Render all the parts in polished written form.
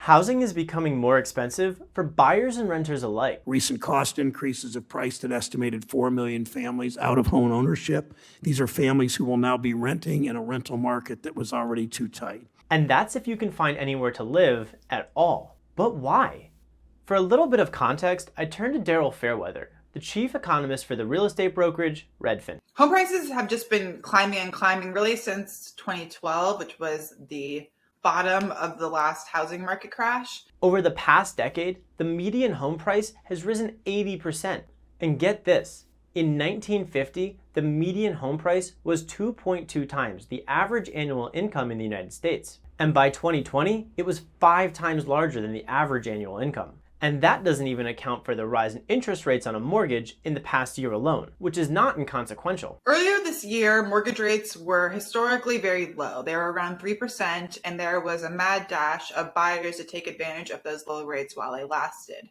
Housing is becoming more expensive for buyers and renters alike. Recent cost increases have priced an estimated 4 million families out of home ownership. These are families who will now be renting in a rental market that was already too tight. And that's if you can find anywhere to live at all. But why? For a little bit of context, I turned to Daryl Fairweather, the chief economist for the real estate brokerage Redfin. Home prices have just been climbing and climbing really since 2012, which was the bottom of the last housing market crash. Over the past decade, the median home price has risen 80%. And get this, in 1950, the median home price was 2.2 times the average annual income in the United States. And by 2020, it was 5 times larger than the average annual income. And that doesn't even account for the rise in interest rates on a mortgage in the past year alone, which is not inconsequential. Earlier this year, mortgage rates were historically very low. They were around 3%, and there was a mad dash of buyers to take advantage of those low rates while they lasted.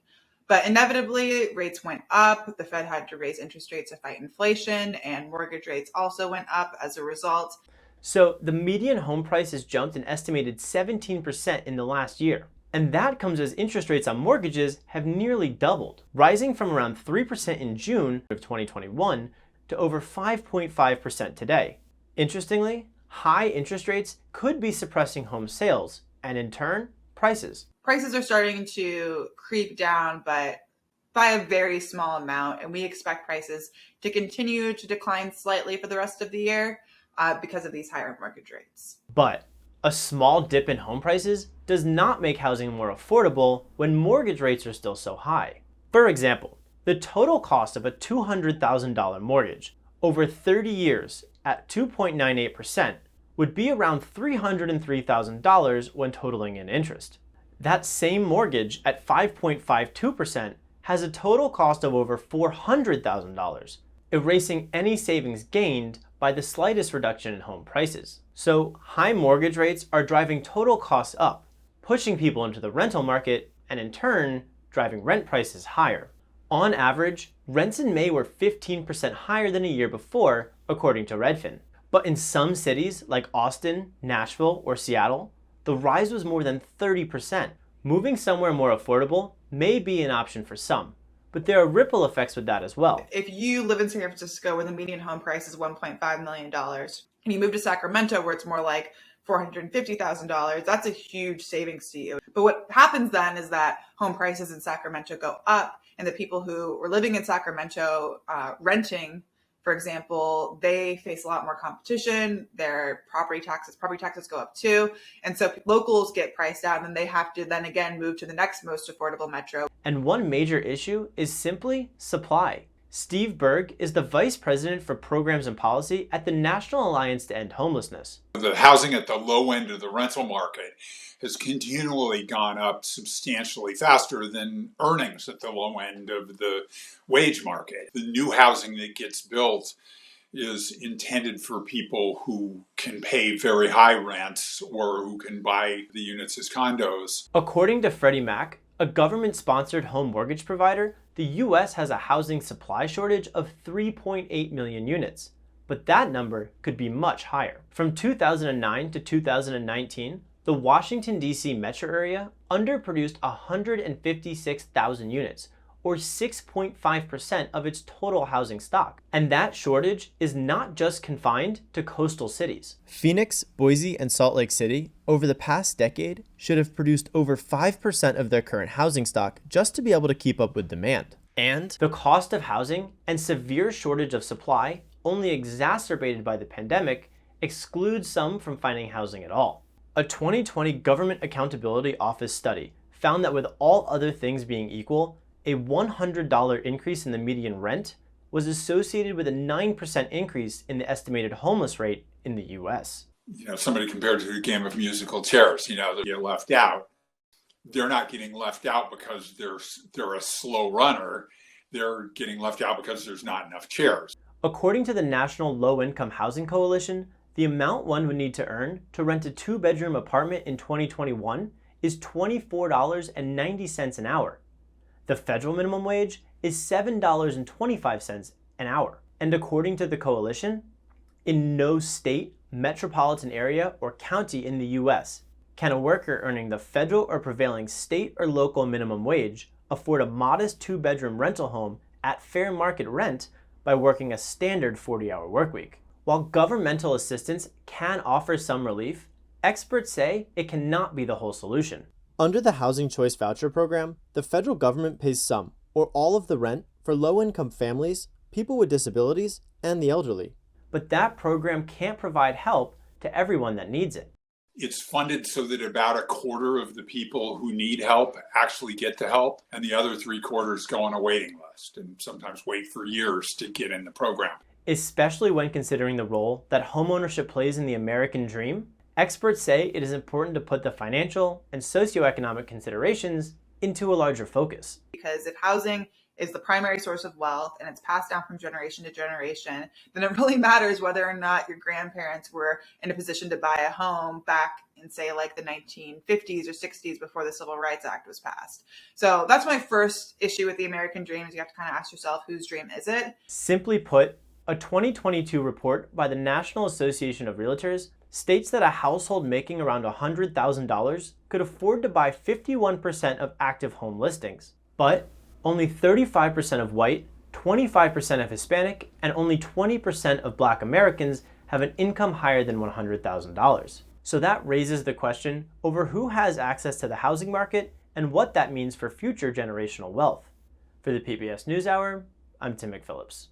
But inevitably, rates went up. The Fed had to raise interest rates to fight inflation, and mortgage rates also went up as a result. So the median home price has jumped an estimated 17% in the last year. And that comes as interest rates on mortgages have nearly doubled, rising from around 3% in June of 2021 to over 5.5% today. Interestingly, high interest rates could be suppressing home sales and in turn, prices. Prices are starting to creep down, but by a very small amount, and we expect prices to continue to decline slightly for the rest of the year because of these higher mortgage rates. But a small dip in home prices does not make housing more affordable when mortgage rates are still so high. For example, the total cost of a $200,000 mortgage over 30 years at 2.98% would be around $303,000 when totaling in interest. That same mortgage at 5.52% has a total cost of over $400,000, erasing any savings gained by the slightest reduction in home prices. So high mortgage rates are driving total costs up, pushing people into the rental market and in turn, driving rent prices higher. On average, rents in May were 15% higher than a year before, according to Redfin. But in some cities like Austin, Nashville, or Seattle, the rise was more than 30%. Moving somewhere more affordable may be an option for some, but there are ripple effects with that as well. If you live in San Francisco where the median home price is $1.5 million, and you move to Sacramento where it's more like $450,000, that's a huge savings to you. But what happens then is that home prices in Sacramento go up, and the people who were living in Sacramento renting, for example, they face a lot more competition. Their property taxes go up too. And so locals get priced out and they have to then again move to the next most affordable metro. And one major issue is simply supply. Steve Berg is the Vice President for Programs and Policy at the National Alliance to End Homelessness. The housing at the low end of the rental market has continually gone up substantially faster than earnings at the low end of the wage market. The new housing that gets built is intended for people who can pay very high rents or who can buy the units as condos. According to Freddie Mac, a government-sponsored home mortgage provider, the US has a housing supply shortage of 3.8 million units, but that number could be much higher. From 2009 to 2019, the Washington, D.C. metro area underproduced 156,000 units, or 6.5% of its total housing stock. And that shortage is not just confined to coastal cities. Phoenix, Boise, and Salt Lake City, over the past decade, should have produced over 5% of their current housing stock just to be able to keep up with demand. And the cost of housing and severe shortage of supply, only exacerbated by the pandemic, excludes some from finding housing at all. A 2020 Government Accountability Office study found that with all other things being equal, a $100 increase in the median rent was associated with a 9% increase in the estimated homeless rate in the US. Somebody compared to a game of musical chairs, they get left out. They're not getting left out because they're a slow runner. They're getting left out because there's not enough chairs. According to the National Low Income Housing Coalition, the amount one would need to earn to rent a 2-bedroom apartment in 2021 is $24.90 an hour. The federal minimum wage is $7.25 an hour. And according to the coalition, in no state, metropolitan area, or county in the US Can a worker earning the federal or prevailing state or local minimum wage afford a modest 2-bedroom rental home at fair market rent by working a standard 40-hour workweek? While governmental assistance can offer some relief, experts say it cannot be the whole solution. Under the Housing Choice Voucher Program, the federal government pays some or all of the rent for low-income families, people with disabilities, and the elderly. But that program can't provide help to everyone that needs it. It's funded so that about a quarter of the people who need help actually get the help, and the other 3/4 go on a waiting list and sometimes wait for years to get in the program. Especially when considering the role that homeownership plays in the American dream, experts say it is important to put the financial and socioeconomic considerations into a larger focus. Because if housing is the primary source of wealth and it's passed down from generation to generation, then it really matters whether or not your grandparents were in a position to buy a home back in, say, like the 1950s or 60s before the Civil Rights Act was passed. So that's my first issue with the American dream, is you have to kind of ask yourself, whose dream is it? Simply put, a 2022 report by the National Association of Realtors states that a household making around $100,000 could afford to buy 51% of active home listings. But only 35% of white, 25% of Hispanic, and only 20% of Black Americans have an income higher than $100,000. So that raises the question over who has access to the housing market and what that means for future generational wealth. For the PBS NewsHour, I'm Tim McPhillips.